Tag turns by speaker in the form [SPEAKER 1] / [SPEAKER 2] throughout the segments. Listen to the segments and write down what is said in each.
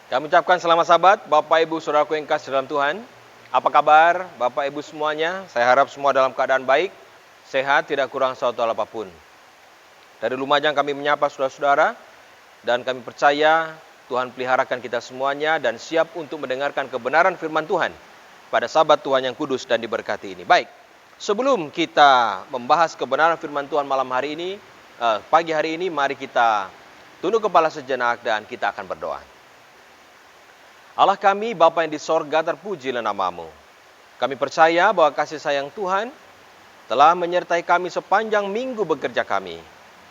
[SPEAKER 1] Kami ucapkan selamat sahabat, Bapak Ibu Saudaraku yang kasih dalam Tuhan. Apa kabar Bapak Ibu semuanya? Saya harap semua dalam keadaan baik, sehat, tidak kurang suatu hal apapun. Dari Lumajang kami menyapa saudara-saudara, dan kami percaya Tuhan peliharakan kita semuanya dan siap untuk mendengarkan kebenaran firman Tuhan pada sahabat Tuhan yang kudus dan diberkati ini. Baik, sebelum kita membahas kebenaran firman Tuhan malam hari ini, pagi hari ini, mari kita tunduk kepala sejenak dan kita akan berdoa. Allah kami, Bapa yang di sorga, terpujilah namamu. Kami percaya bahwa kasih sayang Tuhan telah menyertai kami sepanjang minggu bekerja kami.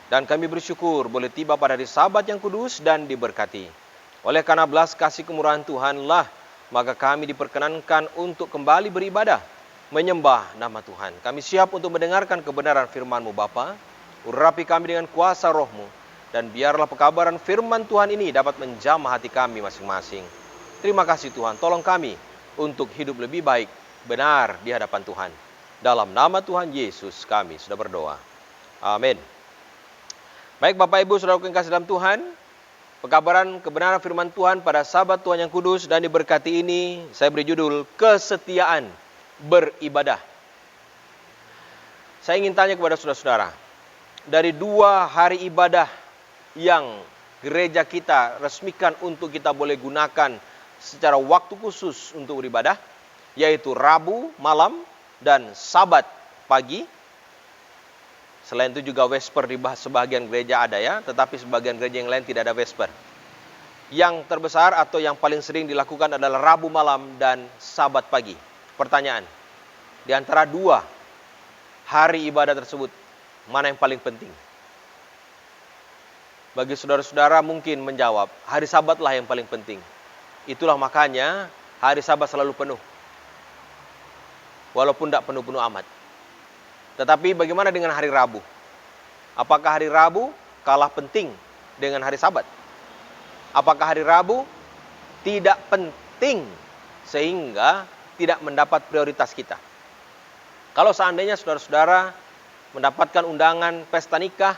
[SPEAKER 1] Dan kami bersyukur boleh tiba pada hari Sabat yang kudus dan diberkati. Oleh karena belas kasih kemurahan Tuhanlah, maka kami diperkenankan untuk kembali beribadah, menyembah nama Tuhan. Kami siap untuk mendengarkan kebenaran firman-Mu Bapa. Urapi kami dengan kuasa roh-Mu. Dan biarlah pekabaran firman Tuhan ini dapat menjamah hati kami masing-masing. Terima kasih Tuhan, tolong kami untuk hidup lebih baik, benar di hadapan Tuhan. Dalam nama Tuhan Yesus kami sudah berdoa. Amin. Baik Bapak Ibu Saudaraku yang kasih dalam Tuhan, pekabaran kebenaran firman Tuhan pada sahabat Tuhan yang kudus dan diberkati ini, saya beri judul Kesetiaan Beribadah. Saya ingin tanya kepada saudara-saudara, dari 2 hari ibadah yang gereja kita resmikan untuk kita boleh gunakan secara waktu khusus untuk beribadah, yaitu Rabu malam dan Sabat pagi. Selain itu juga Vesper di sebagian gereja ada ya, tetapi sebagian gereja yang lain tidak ada Vesper. Yang terbesar atau yang paling sering dilakukan adalah Rabu malam dan Sabat pagi. Pertanyaan, di antara 2 hari ibadah tersebut, mana yang paling penting? Bagi saudara-saudara mungkin menjawab, hari Sabat lah yang paling penting. Itulah makanya hari Sabat selalu penuh. Walaupun tidak penuh-penuh amat. Tetapi bagaimana dengan hari Rabu? Apakah hari Rabu kalah penting dengan hari Sabat? Apakah hari Rabu tidak penting sehingga tidak mendapat prioritas kita? Kalau seandainya saudara-saudara mendapatkan undangan pesta nikah,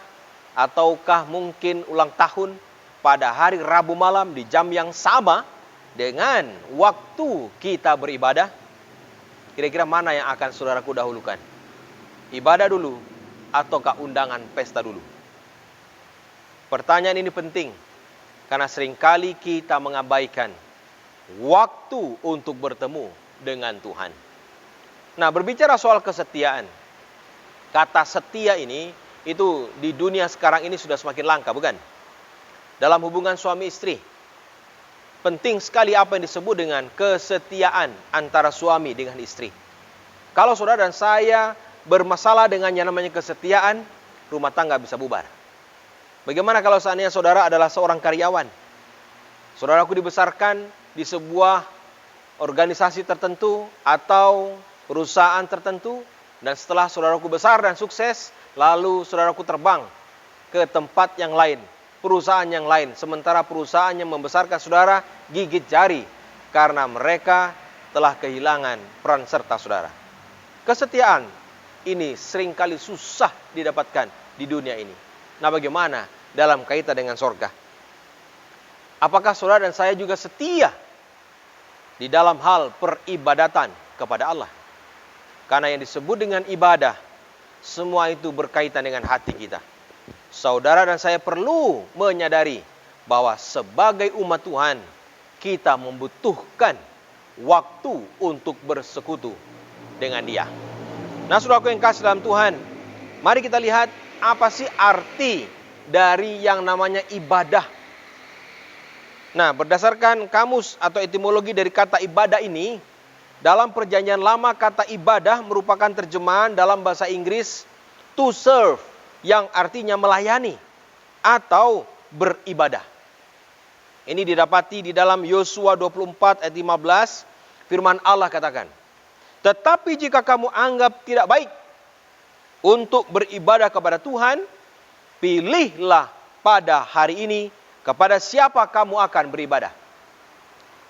[SPEAKER 1] ataukah mungkin ulang tahun pada hari Rabu malam di jam yang sama dengan waktu kita beribadah, kira-kira mana yang akan saudaraku dahulukan? Ibadah dulu ataukah undangan pesta dulu? Pertanyaan ini penting karena seringkali kita mengabaikan waktu untuk bertemu dengan Tuhan. Nah, berbicara soal kesetiaan, kata setia ini itu di dunia sekarang ini sudah semakin langka, bukan? Dalam hubungan suami istri, penting sekali apa yang disebut dengan kesetiaan antara suami dengan istri. Kalau saudara dan saya bermasalah dengan yang namanya kesetiaan, rumah tangga bisa bubar. Bagaimana kalau seandainya saudara adalah seorang karyawan? Saudaraku dibesarkan di sebuah organisasi tertentu atau perusahaan tertentu, dan setelah saudaraku besar dan sukses, lalu saudaraku terbang ke tempat yang lain, perusahaan yang lain, sementara perusahaan yang membesarkan saudara gigit jari karena mereka telah kehilangan peran serta saudara. Kesetiaan ini seringkali susah didapatkan di dunia ini. Nah, bagaimana dalam kaitan dengan sorga? Apakah saudara dan saya juga setia di dalam hal peribadatan kepada Allah? Karena yang disebut dengan ibadah, semua itu berkaitan dengan hati kita. Saudara dan saya perlu menyadari bahwa sebagai umat Tuhan, kita membutuhkan waktu untuk bersekutu dengan Dia. Nah, saudaraku yang kasih dalam Tuhan, mari kita lihat apa sih arti dari yang namanya ibadah. Nah, berdasarkan kamus atau etimologi dari kata ibadah ini, dalam perjanjian lama kata ibadah merupakan terjemahan dalam bahasa Inggris to serve, yang artinya melayani atau beribadah. Ini didapati di dalam Yosua 24 ayat 15, firman Allah katakan, "Tetapi jika kamu anggap tidak baik untuk beribadah kepada Tuhan, pilihlah pada hari ini kepada siapa kamu akan beribadah.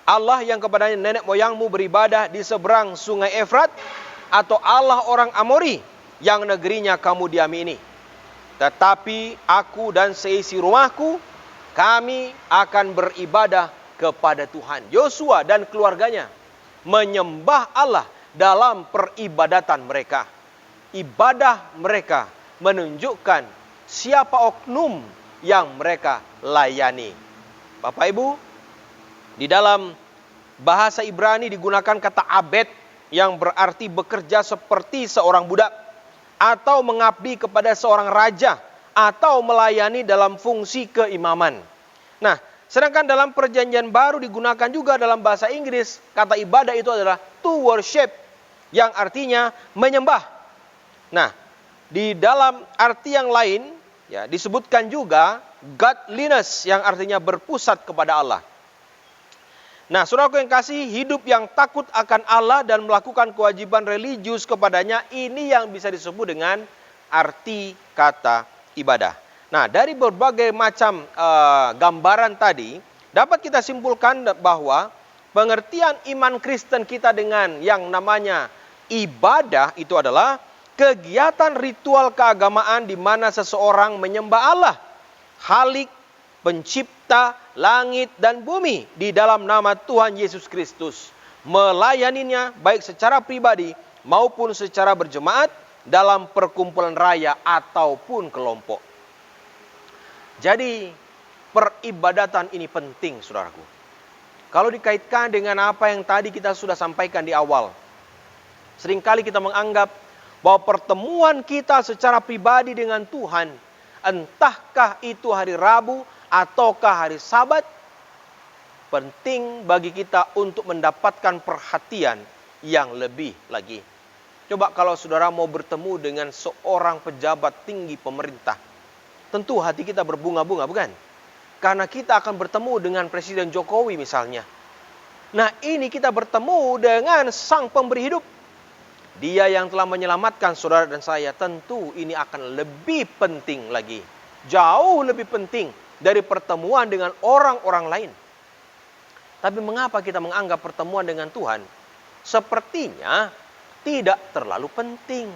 [SPEAKER 1] Allah yang kepada nenek moyangmu beribadah di seberang sungai Efrat, atau Allah orang Amori yang negerinya kamu diami ini. Tetapi aku dan seisi rumahku, kami akan beribadah kepada Tuhan. Yosua dan keluarganya menyembah Allah dalam peribadatan mereka. Ibadah mereka menunjukkan siapa oknum yang mereka layani. Bapak Ibu, di dalam bahasa Ibrani digunakan kata abed yang berarti bekerja seperti seorang budak atau mengabdi kepada seorang raja atau melayani dalam fungsi keimaman. Nah, sedangkan dalam perjanjian baru digunakan juga dalam bahasa Inggris, kata ibadah itu adalah to worship, yang artinya menyembah. Nah, di dalam arti yang lain, ya, disebutkan juga godliness, yang artinya berpusat kepada Allah. Nah, saudaraku yang kasih, hidup yang takut akan Allah dan melakukan kewajiban religius kepadanya, ini yang bisa disebut dengan arti kata ibadah. Nah, dari berbagai macam gambaran tadi, dapat kita simpulkan bahwa pengertian iman Kristen kita dengan yang namanya ibadah itu adalah kegiatan ritual keagamaan di mana seseorang menyembah Allah, Khalik, pencipta langit dan bumi, di dalam nama Tuhan Yesus Kristus, melayaninya baik secara pribadi maupun secara berjemaat dalam perkumpulan raya ataupun kelompok. Jadi peribadatan ini penting, saudaraku. Kalau dikaitkan dengan apa yang tadi kita sudah sampaikan di awal, seringkali kita menganggap bahwa pertemuan kita secara pribadi dengan Tuhan, entahkah itu hari Rabu ataukah hari Sabat, penting bagi kita untuk mendapatkan perhatian yang lebih lagi. Coba kalau saudara mau bertemu dengan seorang pejabat tinggi pemerintah, tentu hati kita berbunga-bunga, bukan? Karena kita akan bertemu dengan Presiden Jokowi misalnya. Nah, ini kita bertemu dengan Sang Pemberi Hidup. Dia yang telah menyelamatkan saudara dan saya. Tentu ini akan lebih penting lagi. Jauh lebih penting dari pertemuan dengan orang-orang lain. Tapi mengapa kita menganggap pertemuan dengan Tuhan sepertinya tidak terlalu penting?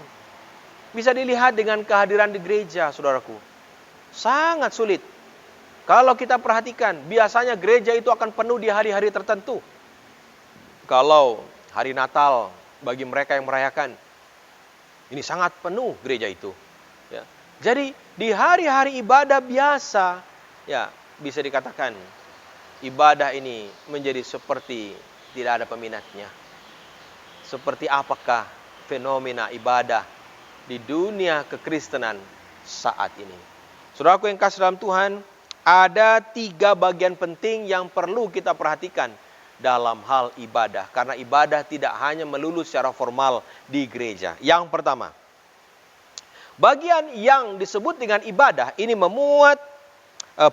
[SPEAKER 1] Bisa dilihat dengan kehadiran di gereja, saudaraku. Sangat sulit. Kalau kita perhatikan, biasanya gereja itu akan penuh di hari-hari tertentu. Kalau hari Natal, bagi mereka yang merayakan, ini sangat penuh gereja itu. Ya. Jadi di hari-hari ibadah biasa, ya bisa dikatakan ibadah ini menjadi seperti tidak ada peminatnya. Seperti apakah fenomena ibadah di dunia kekristenan saat ini? Saudaraku yang kasih dalam Tuhan, ada 3 bagian penting yang perlu kita perhatikan dalam hal ibadah. Karena ibadah tidak hanya melulu secara formal di gereja. Yang pertama, bagian yang disebut dengan ibadah ini memuat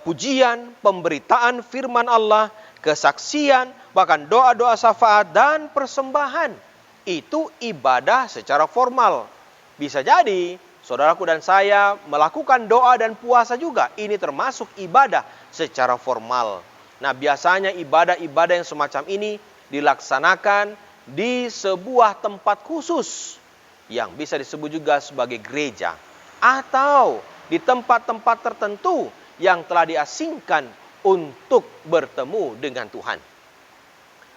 [SPEAKER 1] pujian, pemberitaan firman Allah, kesaksian, bahkan doa-doa syafaat dan persembahan. Itu ibadah secara formal. Bisa jadi saudaraku dan saya melakukan doa dan puasa juga. Ini termasuk ibadah secara formal. Nah, biasanya ibadah-ibadah yang semacam ini dilaksanakan di sebuah tempat khusus yang bisa disebut juga sebagai gereja, atau di tempat-tempat tertentu yang telah diasingkan untuk bertemu dengan Tuhan.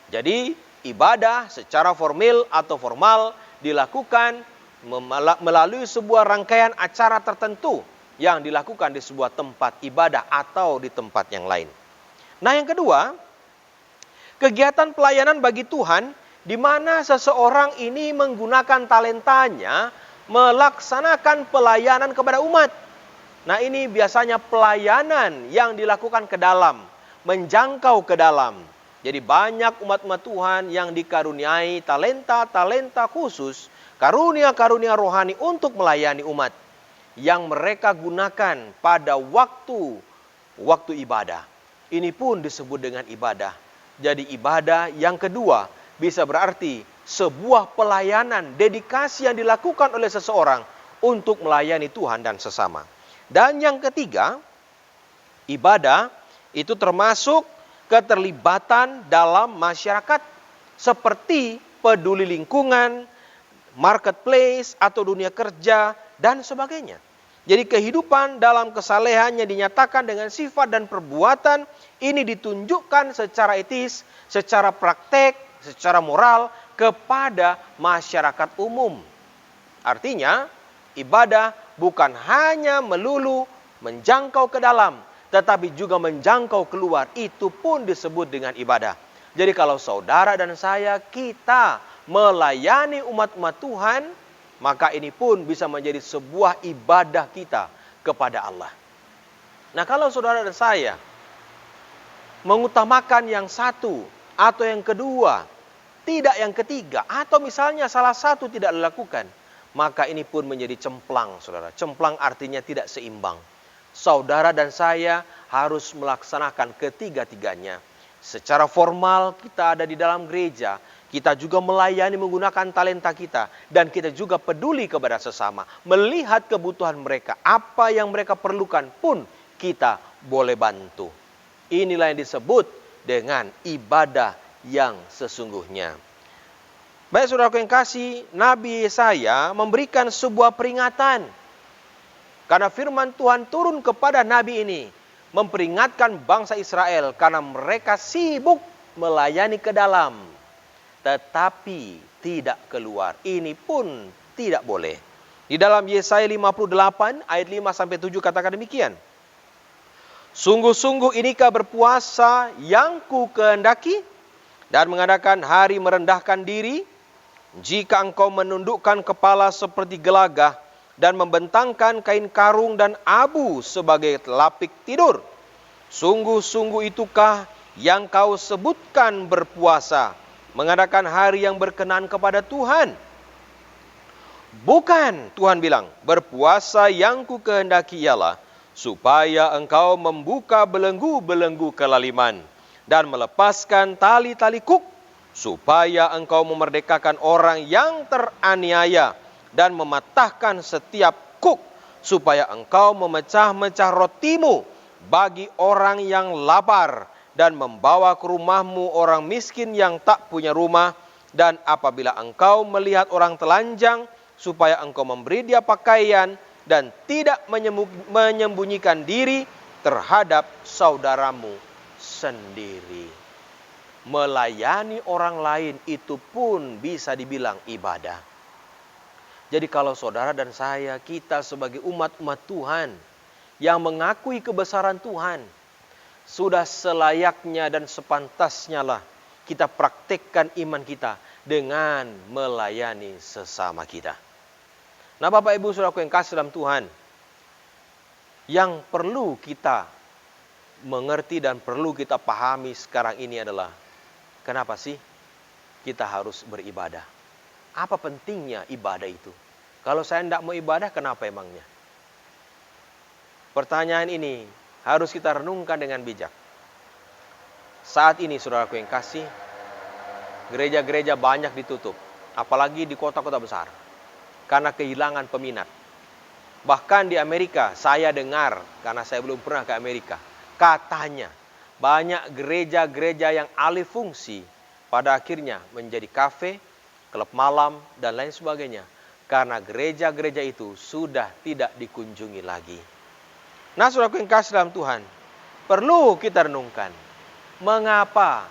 [SPEAKER 1] Jadi, ibadah secara formal atau formal dilakukan melalui sebuah rangkaian acara tertentu yang dilakukan di sebuah tempat ibadah atau di tempat yang lain. Nah, yang kedua, kegiatan pelayanan bagi Tuhan di mana seseorang ini menggunakan talentanya melaksanakan pelayanan kepada umat. Nah, ini biasanya pelayanan yang dilakukan ke dalam, menjangkau ke dalam. Jadi banyak umat-umat Tuhan yang dikaruniai talenta-talenta khusus, karunia-karunia rohani untuk melayani umat yang mereka gunakan pada waktu ibadah. Ini pun disebut dengan ibadah. Jadi ibadah yang kedua bisa berarti sebuah pelayanan, dedikasi yang dilakukan oleh seseorang untuk melayani Tuhan dan sesama. Dan yang ketiga, ibadah itu termasuk keterlibatan dalam masyarakat seperti peduli lingkungan, marketplace atau dunia kerja dan sebagainya. Jadi kehidupan dalam kesalehannya dinyatakan dengan sifat dan perbuatan Ini ditunjukkan secara etis, secara praktek, secara moral kepada masyarakat umum. Artinya, ibadah bukan hanya melulu menjangkau ke dalam, tetapi juga menjangkau keluar. Itu pun disebut dengan ibadah. Jadi kalau saudara dan saya, kita melayani umat-umat Tuhan, maka ini pun bisa menjadi sebuah ibadah kita kepada Allah. Nah, kalau saudara dan saya mengutamakan yang satu atau yang kedua, tidak yang ketiga, atau misalnya salah satu tidak dilakukan, maka ini pun menjadi cemplang, saudara. Cemplang artinya tidak seimbang. Saudara dan saya harus melaksanakan ketiga-tiganya. Secara formal kita ada di dalam gereja, kita juga melayani menggunakan talenta kita, dan kita juga peduli kepada sesama, melihat kebutuhan mereka, apa yang mereka perlukan pun kita boleh bantu. Inilah yang disebut dengan ibadah yang sesungguhnya. Baik saudaraku yang kasih, Nabi Yesaya memberikan sebuah peringatan. Karena firman Tuhan turun kepada Nabi ini, memperingatkan bangsa Israel karena mereka sibuk melayani ke dalam, tetapi tidak keluar. Ini pun tidak boleh. Di dalam Yesaya 58 ayat 5-7 katakan demikian. Sungguh-sungguh inikah berpuasa yang ku kehendaki, dan mengadakan hari merendahkan diri, jika engkau menundukkan kepala seperti gelagah, dan membentangkan kain karung dan abu sebagai lapik tidur. Sungguh-sungguh itukah yang kau sebutkan berpuasa, mengadakan hari yang berkenan kepada Tuhan? Bukan, Tuhan bilang, berpuasa yang ku kehendaki ialah supaya engkau membuka belenggu-belenggu kelaliman dan melepaskan tali-tali kuk, supaya engkau memerdekakan orang yang teraniaya dan mematahkan setiap kuk, supaya engkau memecah-mecah rotimu bagi orang yang lapar, dan membawa ke rumahmu orang miskin yang tak punya rumah. Dan apabila engkau melihat orang telanjang, supaya engkau memberi dia pakaian, dan tidak menyembunyikan diri terhadap saudaramu sendiri. Melayani orang lain itu pun bisa dibilang ibadah. Jadi kalau saudara dan saya, kita sebagai umat-umat Tuhan yang mengakui kebesaran Tuhan, sudah selayaknya dan sepantasnya lah kita praktekkan iman kita dengan melayani sesama kita. Nah, Bapak Ibu Saudaraku yang kasih dalam Tuhan, yang perlu kita mengerti dan perlu kita pahami sekarang ini adalah, kenapa sih kita harus beribadah? Apa pentingnya ibadah itu? Kalau saya tidak mau ibadah, kenapa emangnya? Pertanyaan ini harus kita renungkan dengan bijak. Saat ini saudaraku yang kasih, gereja-gereja banyak ditutup, apalagi di kota-kota besar, karena kehilangan peminat. Bahkan di Amerika, saya dengar, karena saya belum pernah ke Amerika, katanya banyak gereja-gereja yang alih fungsi pada akhirnya menjadi kafe, klub malam, dan lain sebagainya. Karena gereja-gereja itu sudah tidak dikunjungi lagi. Nah, saudaraku yang kasih dalam Tuhan, perlu kita renungkan, mengapa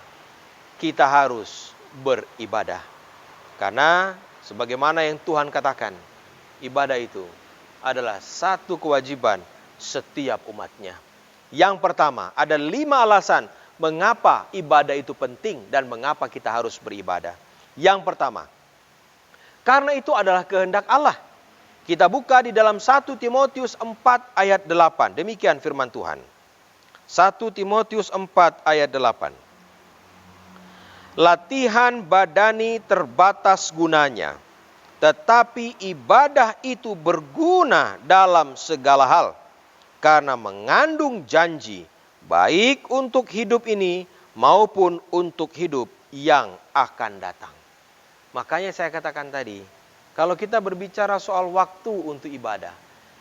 [SPEAKER 1] kita harus beribadah? Karena sebagaimana yang Tuhan katakan, ibadah itu adalah satu kewajiban setiap umatnya. Yang pertama, ada 5 alasan mengapa ibadah itu penting dan mengapa kita harus beribadah. Yang pertama, karena itu adalah kehendak Allah. Kita buka di dalam 1 Timotius 4 ayat 8. Demikian firman Tuhan. 1 Timotius 4 ayat 8. Latihan badani terbatas gunanya, tetapi ibadah itu berguna dalam segala hal, karena mengandung janji, baik untuk hidup ini maupun untuk hidup yang akan datang. Makanya saya katakan tadi, kalau kita berbicara soal waktu untuk ibadah,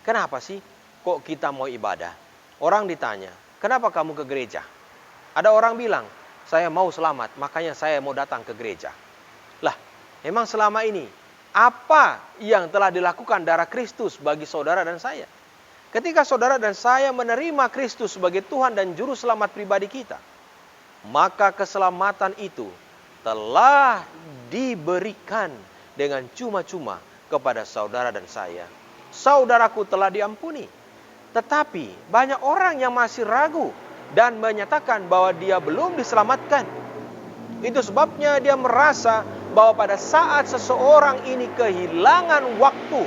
[SPEAKER 1] kenapa sih kok kita mau ibadah? Orang ditanya, kenapa kamu ke gereja? Ada orang bilang, saya mau selamat, makanya saya mau datang ke gereja. Lah, memang selama ini, apa yang telah dilakukan darah Kristus bagi saudara dan saya? Ketika saudara dan saya menerima Kristus sebagai Tuhan dan Juru Selamat pribadi kita, maka keselamatan itu telah diberikan dengan cuma-cuma kepada saudara dan saya. Saudaraku telah diampuni. Tetapi banyak orang yang masih ragu dan menyatakan bahwa dia belum diselamatkan. Itu sebabnya dia merasa bahwa pada saat seseorang ini kehilangan waktu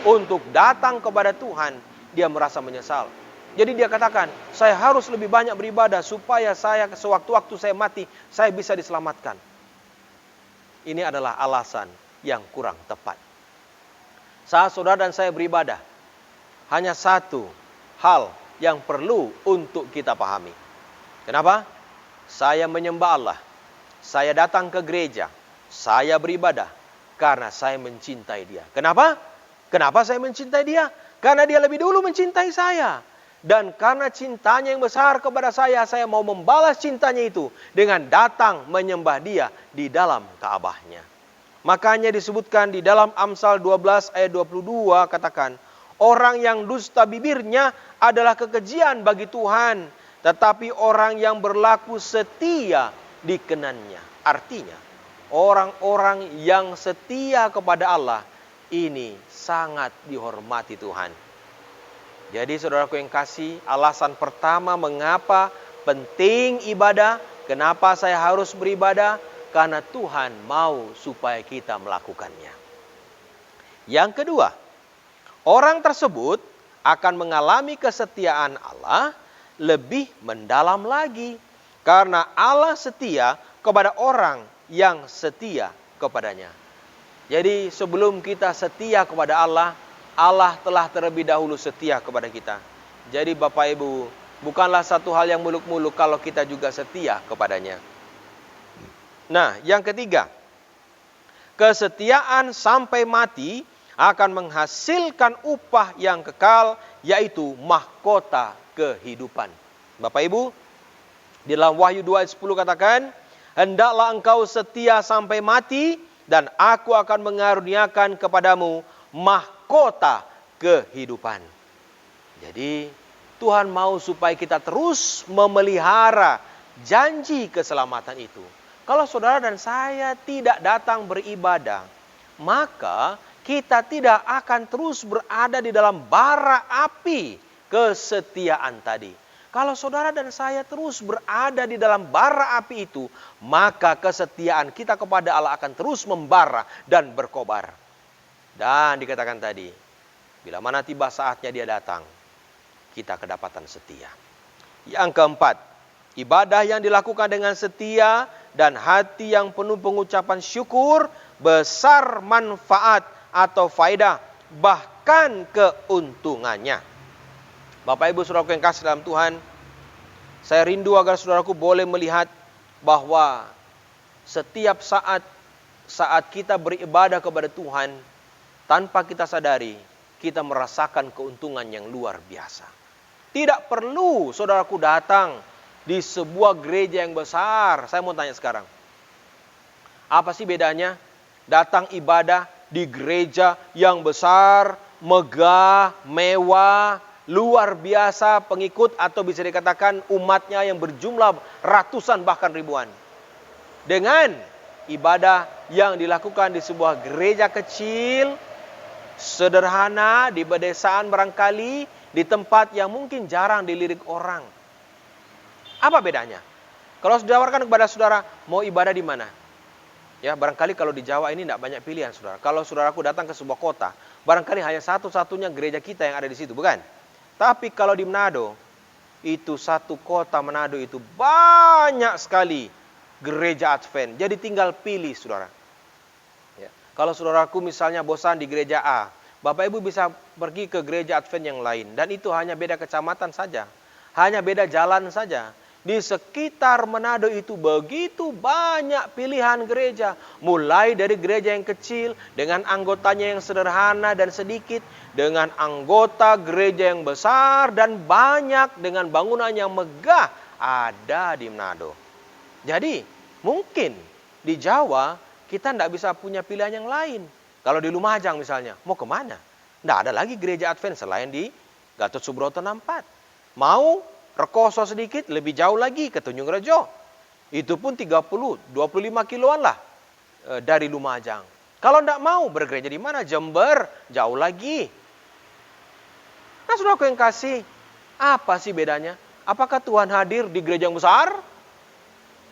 [SPEAKER 1] untuk datang kepada Tuhan, dia merasa menyesal. Jadi dia katakan, saya harus lebih banyak beribadah supaya saya sewaktu-waktu saya mati, saya bisa diselamatkan. Ini adalah alasan yang kurang tepat. Saat saudara dan saya beribadah, hanya satu hal yang perlu untuk kita pahami. Kenapa? Saya menyembah Allah. Saya datang ke gereja. Saya beribadah karena saya mencintai Dia. Kenapa? Kenapa saya mencintai Dia? Karena Dia lebih dulu mencintai saya. Dan karena cintanya yang besar kepada saya mau membalas cintanya itu dengan datang menyembah Dia di dalam Ka'bahnya. Makanya disebutkan di dalam Amsal 12 ayat 22 katakan, orang yang dusta bibirnya adalah kekejian bagi Tuhan, tetapi orang yang berlaku setia dikenannya. Artinya, orang-orang yang setia kepada Allah ini sangat dihormati Tuhan. Jadi saudaraku yang kasih, alasan pertama mengapa penting ibadah, kenapa saya harus beribadah, karena Tuhan mau supaya kita melakukannya. Yang kedua, orang tersebut akan mengalami kesetiaan Allah lebih mendalam lagi. Karena Allah setia kepada orang yang setia kepadanya. Jadi sebelum kita setia kepada Allah, Allah telah terlebih dahulu setia kepada kita. Jadi Bapak Ibu, bukanlah satu hal yang muluk-muluk kalau kita juga setia kepadanya. Nah, yang ketiga, kesetiaan sampai mati akan menghasilkan upah yang kekal, yaitu mahkota kehidupan. Bapak Ibu, di dalam Wahyu 2 ayat 10 katakan, hendaklah engkau setia sampai mati, dan aku akan mengaruniakan kepadamu mahkota kehidupan. Jadi, Tuhan mau supaya kita terus memelihara janji keselamatan itu. Kalau saudara dan saya tidak datang beribadah, maka kita tidak akan terus berada di dalam bara api kesetiaan tadi. Kalau saudara dan saya terus berada di dalam bara api itu, maka kesetiaan kita kepada Allah akan terus membara dan berkobar. Dan dikatakan tadi, bila mana tiba saatnya Dia datang, kita kedapatan setia. Yang keempat, ibadah yang dilakukan dengan setia dan hati yang penuh pengucapan syukur, besar manfaat atau faedah, bahkan keuntungannya. Bapak Ibu saudaraku yang kasih dalam Tuhan, saya rindu agar saudaraku boleh melihat bahwa setiap saat kita beribadah kepada Tuhan, tanpa kita sadari, kita merasakan keuntungan yang luar biasa. Tidak perlu saudaraku datang di sebuah gereja yang besar. Saya mau tanya sekarang, apa sih bedanya datang ibadah di gereja yang besar, megah, mewah, luar biasa pengikut, atau bisa dikatakan umatnya yang berjumlah ratusan bahkan ribuan, dengan ibadah yang dilakukan di sebuah gereja kecil, sederhana, di pedesaan barangkali, di tempat yang mungkin jarang dilirik orang? Apa bedanya? Kalau ditawarkan kepada saudara, mau ibadah di mana? Ya, barangkali kalau di Jawa ini tidak banyak pilihan, saudara. Kalau saudaraku datang ke sebuah kota, barangkali hanya satu-satunya gereja kita yang ada di situ, bukan? Tapi kalau di Manado, itu satu kota Manado itu banyak sekali gereja Advent. Jadi tinggal pilih, saudara. Ya. Kalau saudaraku misalnya bosan di gereja A, Bapak Ibu bisa pergi ke gereja Advent yang lain. Dan itu hanya beda kecamatan saja. Hanya beda jalan saja. Di sekitar Manado itu begitu banyak pilihan gereja. Mulai dari gereja yang kecil dengan anggotanya yang sederhana dan sedikit, dengan anggota gereja yang besar dan banyak dengan bangunan yang megah ada di Manado. Jadi mungkin di Jawa kita tidak bisa punya pilihan yang lain. Kalau di Lumajang misalnya, mau kemana? Tidak ada lagi gereja Advent selain di Gatot Subroto 64. Mau rekoso sedikit, lebih jauh lagi ke Tanjung Rejo. Itu pun 25 kiloan lah dari Lumajang. Kalau tidak mau bergereja di mana? Jember, jauh lagi. Nah, saudaraku yang kasih, apa sih bedanya? Apakah Tuhan hadir di gereja yang besar,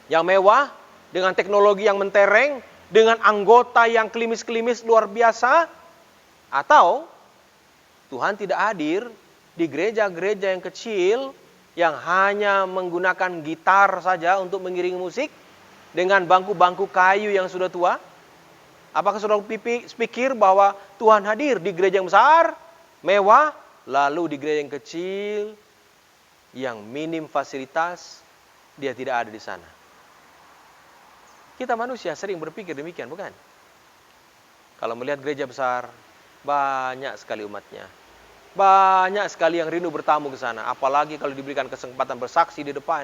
[SPEAKER 1] yang mewah, dengan teknologi yang mentereng, dengan anggota yang klimis-klimis luar biasa? Atau Tuhan tidak hadir di gereja-gereja yang kecil, yang hanya menggunakan gitar saja untuk mengiringi musik, dengan bangku-bangku kayu yang sudah tua? Apakah saudara pikir bahwa Tuhan hadir di gereja yang besar, mewah, lalu di gereja yang kecil, yang minim fasilitas, dia tidak ada di sana? Kita manusia sering berpikir demikian, bukan? Kalau melihat gereja besar, banyak sekali umatnya. Banyak sekali yang rindu bertamu ke sana. Apalagi kalau diberikan kesempatan bersaksi di depan.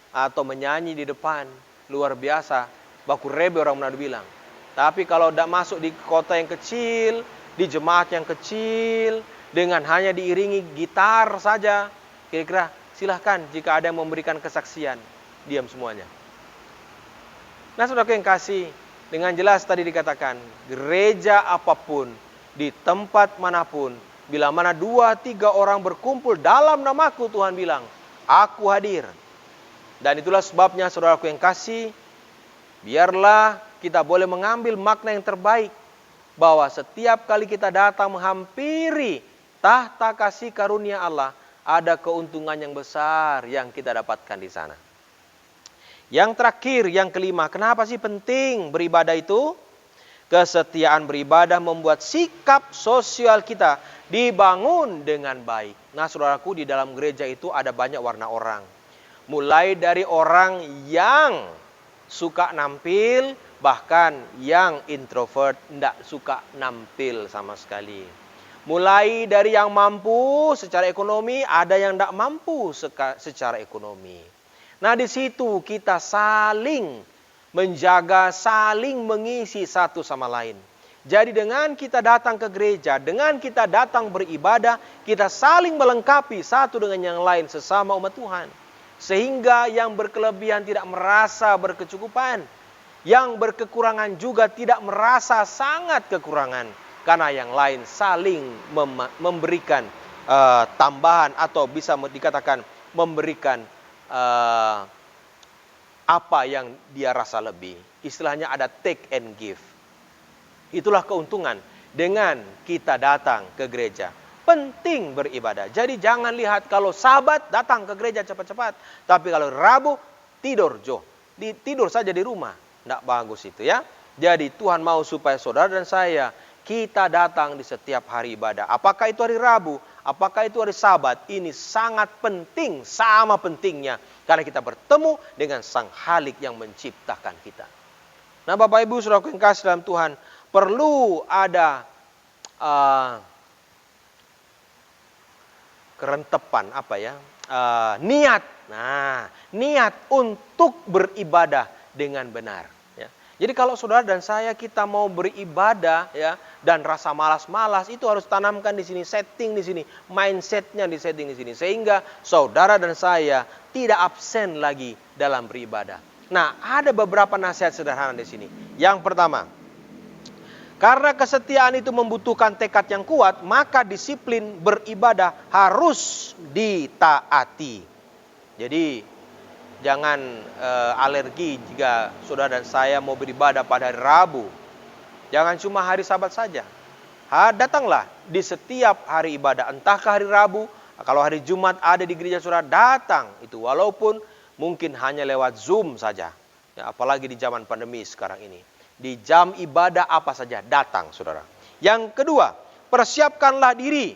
[SPEAKER 1] Atau menyanyi di depan. Luar biasa. Baku rebe orang Manado bilang. Tapi kalau tidak masuk di kota yang kecil, di jemaat yang kecil, dengan hanya diiringi gitar saja, kira-kira silahkan jika ada yang memberikan kesaksian. Diam semuanya. Nah, saudara yang kasih, dengan jelas tadi dikatakan, gereja apapun, di tempat manapun, bila mana 2-3 orang berkumpul dalam namaku, Tuhan bilang, aku hadir. Dan itulah sebabnya saudaraku yang kasih, biarlah kita boleh mengambil makna yang terbaik, bahwa setiap kali kita datang menghampiri tahta kasih karunia Allah, ada keuntungan yang besar yang kita dapatkan di sana. Yang terakhir, yang kelima, kenapa sih penting beribadah itu? Kesetiaan beribadah membuat sikap sosial kita dibangun dengan baik. Nah, saudaraku, di dalam gereja itu ada banyak warna orang. Mulai dari orang yang suka nampil, bahkan yang introvert, tidak suka nampil sama sekali. Mulai dari yang mampu secara ekonomi, ada yang tidak mampu secara ekonomi. Nah, di situ kita saling menjaga, saling mengisi satu sama lain. Jadi dengan kita datang ke gereja, dengan kita datang beribadah, kita saling melengkapi satu dengan yang lain sesama umat Tuhan. Sehingga yang berkelebihan tidak merasa berkecukupan. Yang berkekurangan juga tidak merasa sangat kekurangan. Karena yang lain saling memberikan tambahan, atau bisa dikatakan memberikan apa yang dia rasa lebih. Istilahnya ada take and give. Itulah keuntungan dengan kita datang ke gereja. Penting beribadah. Jadi jangan lihat kalau Sabat datang ke gereja cepat-cepat. Tapi kalau Rabu tidur tidur saja di rumah. Tidak bagus itu ya. Jadi Tuhan mau supaya saudara dan saya, kita datang di setiap hari ibadah. Apakah itu hari Rabu, apakah itu hari Sabat, ini sangat penting, sama pentingnya. Karena kita bertemu dengan Sang Khalik yang menciptakan kita. Nah, Bapak Ibu saudara yang kasih dalam Tuhan, perlu ada kerentepan, niat. Nah, niat untuk beribadah dengan benar. Ya. Jadi kalau saudara dan saya kita mau beribadah, ya, dan rasa malas-malas itu harus tanamkan di sini, setting di sini, mindsetnya di setting di sini, sehingga saudara dan saya tidak absen lagi dalam beribadah. Nah, ada beberapa nasihat sederhana di sini. Yang pertama, karena kesetiaan itu membutuhkan tekad yang kuat, maka disiplin beribadah harus ditaati. Jadi, jangan alergi jika saudara dan saya mau beribadah pada hari Rabu. Jangan cuma hari Sabat saja. Datanglah di setiap hari ibadah. Entahkah hari Rabu, kalau hari Jumat ada di gereja saudara, datang itu. Walaupun mungkin hanya lewat Zoom saja. Ya, apalagi di zaman pandemi sekarang ini. Di jam ibadah apa saja, datang saudara. Yang kedua, persiapkanlah diri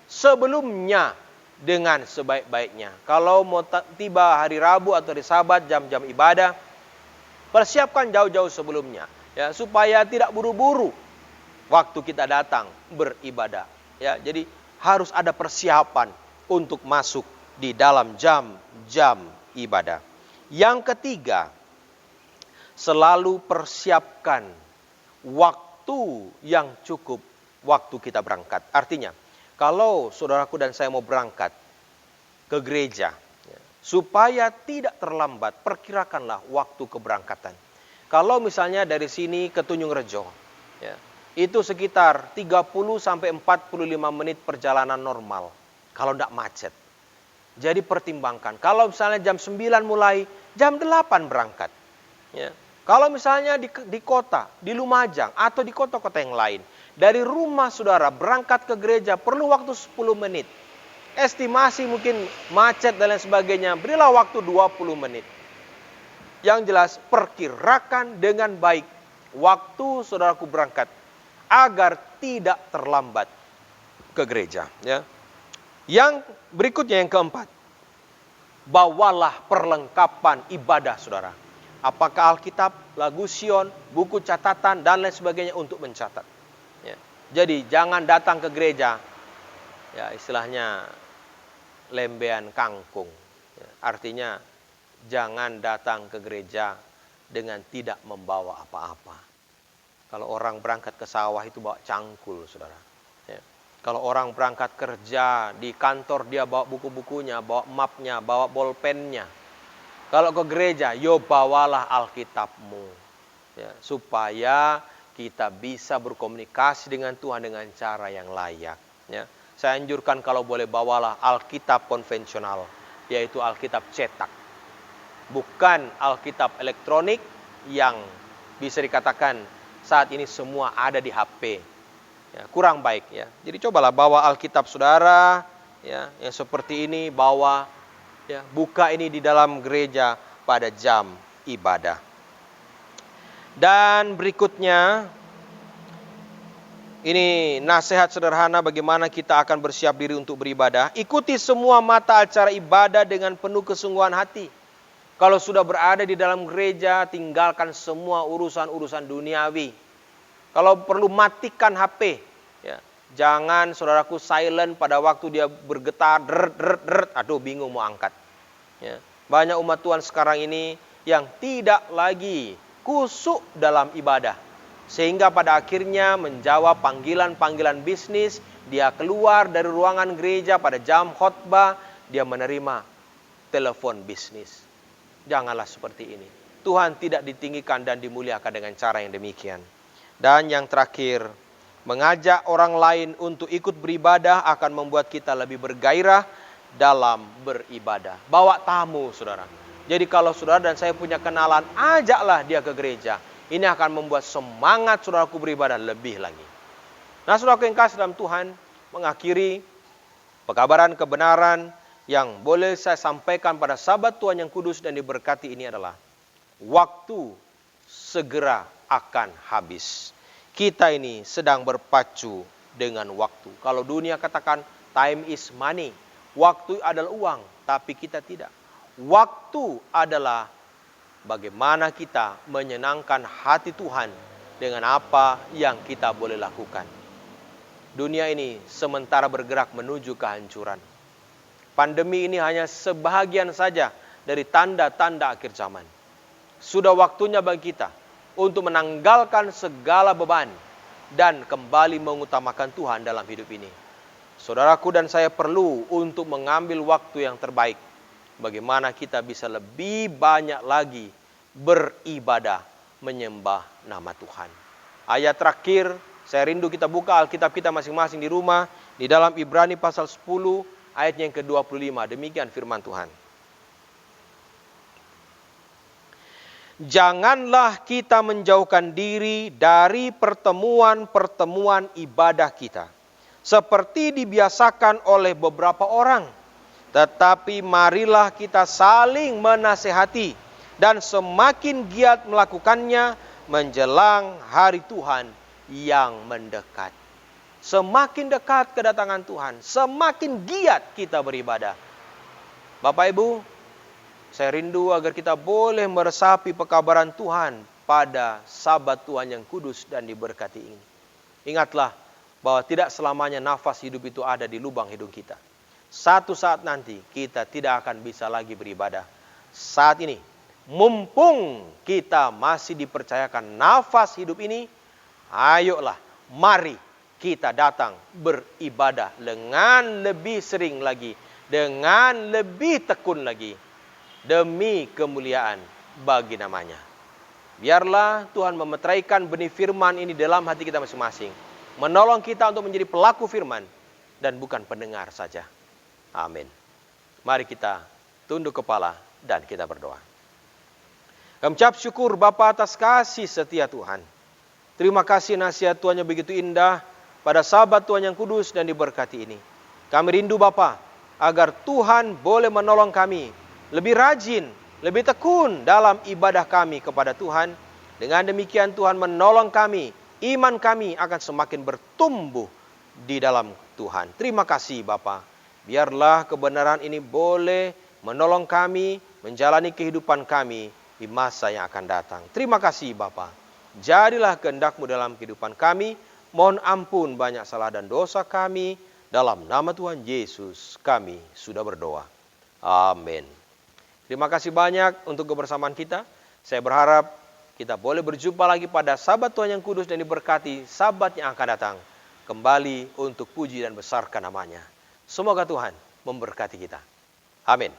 [SPEAKER 1] sebelumnya dengan sebaik-baiknya. Kalau mau tiba hari Rabu atau hari Sabat, jam-jam ibadah, persiapkan jauh-jauh sebelumnya. Ya, supaya tidak buru-buru waktu kita datang beribadah. Ya, jadi harus ada persiapan untuk masuk di dalam jam-jam ibadah. Yang ketiga, selalu persiapkan waktu yang cukup waktu kita berangkat. Artinya, Kalau saudaraku dan saya mau berangkat ke gereja, supaya tidak terlambat, perkirakanlah waktu keberangkatan. Kalau misalnya dari sini ke Tunjung Rejo, itu sekitar 30 sampai 45 menit perjalanan normal, kalau tidak macet. Jadi pertimbangkan, kalau misalnya jam 9 mulai, jam 8 berangkat. Kalau misalnya di kota, di Lumajang, atau di kota-kota yang lain, dari rumah saudara berangkat ke gereja perlu waktu 10 menit. Estimasi mungkin macet dan lain sebagainya, berilah waktu 20 menit. Yang jelas, perkirakan dengan baik waktu saudaraku berangkat, agar tidak terlambat ke gereja. Yang berikutnya, yang keempat, bawalah perlengkapan ibadah saudara. Apakah Alkitab, lagu Sion, buku catatan, dan lain sebagainya untuk mencatat. Jadi jangan datang ke gereja, istilahnya lembean kangkung. Artinya jangan datang ke gereja dengan tidak membawa apa-apa. Kalau orang berangkat ke sawah itu bawa cangkul, saudara. Kalau orang berangkat kerja di kantor, dia bawa buku-bukunya, bawa mapnya, bawa bolpennya. Kalau ke gereja, bawalah Alkitabmu. Supaya kita bisa berkomunikasi dengan Tuhan dengan cara yang layak. Saya anjurkan kalau boleh bawalah Alkitab konvensional, yaitu Alkitab cetak. Bukan Alkitab elektronik yang bisa dikatakan saat ini semua ada di HP. Kurang baik. Jadi cobalah bawa Alkitab saudara, yang seperti ini, bawa, buka ini di dalam gereja pada jam ibadah. Dan berikutnya, ini nasihat sederhana bagaimana kita akan bersiap diri untuk beribadah. Ikuti semua mata acara ibadah dengan penuh kesungguhan hati. Kalau sudah berada di dalam gereja, tinggalkan semua urusan-urusan duniawi. Kalau perlu, matikan HP. Jangan saudaraku silent pada waktu dia bergetar, aduh bingung mau angkat. Banyak umat Tuhan sekarang ini yang tidak lagi kusuk dalam ibadah. Sehingga pada akhirnya menjawab panggilan-panggilan bisnis, dia keluar dari ruangan gereja pada jam khotbah, dia menerima telepon bisnis. Janganlah seperti ini. Tuhan tidak ditinggikan dan dimuliakan dengan cara yang demikian. Dan yang terakhir, mengajak orang lain untuk ikut beribadah akan membuat kita lebih bergairah dalam beribadah. Bawa tamu, saudara. Jadi kalau saudara dan saya punya kenalan, ajaklah dia ke gereja. Ini akan membuat semangat saudaraku beribadah lebih lagi. Nah, saudaraku yang kasih dalam Tuhan, mengakhiri pekabaran kebenaran yang boleh saya sampaikan pada sahabat Tuhan yang kudus dan diberkati ini adalah, waktu segera akan habis. Kita ini sedang berpacu dengan waktu. Kalau dunia katakan time is money, waktu adalah uang, tapi kita tidak. Waktu adalah bagaimana kita menyenangkan hati Tuhan dengan apa yang kita boleh lakukan. Dunia ini sementara bergerak menuju kehancuran. Pandemi ini hanya sebahagian saja dari tanda-tanda akhir zaman. Sudah waktunya bagi kita untuk menanggalkan segala beban dan kembali mengutamakan Tuhan dalam hidup ini. Saudaraku dan saya perlu untuk mengambil waktu yang terbaik. Bagaimana kita bisa lebih banyak lagi beribadah, menyembah nama Tuhan. Ayat terakhir, saya rindu kita buka Alkitab kita masing-masing di rumah, di dalam Ibrani pasal 10, ayat yang ke-25. Demikian firman Tuhan. Janganlah kita menjauhkan diri dari pertemuan-pertemuan ibadah kita, seperti dibiasakan oleh beberapa orang. Tetapi marilah kita saling menasehati, dan semakin giat melakukannya menjelang hari Tuhan yang mendekat. Semakin dekat kedatangan Tuhan, semakin giat kita beribadah. Bapak Ibu, saya rindu agar kita boleh meresapi pekabaran Tuhan pada sahabat Tuhan yang kudus dan diberkati ini. Ingatlah bahwa tidak selamanya nafas hidup itu ada di lubang hidung kita. Satu saat nanti kita tidak akan bisa lagi beribadah. Saat ini, mumpung kita masih dipercayakan nafas hidup ini, ayolah, mari kita datang beribadah dengan lebih sering lagi, dengan lebih tekun lagi, demi kemuliaan bagi namanya. Biarlah Tuhan memeteraikan benih firman ini dalam hati kita masing-masing, menolong kita untuk menjadi pelaku firman dan bukan pendengar saja. Amin. Mari kita tunduk kepala dan kita berdoa. Kami ucap syukur Bapa atas kasih setia Tuhan. Terima kasih nasihat Tuhan yang begitu indah pada sahabat Tuhan yang kudus dan diberkati ini. Kami rindu Bapa agar Tuhan boleh menolong kami lebih rajin, lebih tekun dalam ibadah kami kepada Tuhan. Dengan demikian Tuhan menolong kami, iman kami akan semakin bertumbuh di dalam Tuhan. Terima kasih Bapa. Biarlah kebenaran ini boleh menolong kami menjalani kehidupan kami di masa yang akan datang. Terima kasih Bapa. Jadilah kehendak-Mu dalam kehidupan kami. Mohon ampun banyak salah dan dosa kami. Dalam nama Tuhan Yesus kami sudah berdoa. Amin. Terima kasih banyak untuk kebersamaan kita. Saya berharap kita boleh berjumpa lagi pada sahabat Tuhan yang kudus dan diberkati sahabat yang akan datang. Kembali untuk puji dan besarkan namanya. Semoga Tuhan memberkati kita. Amin.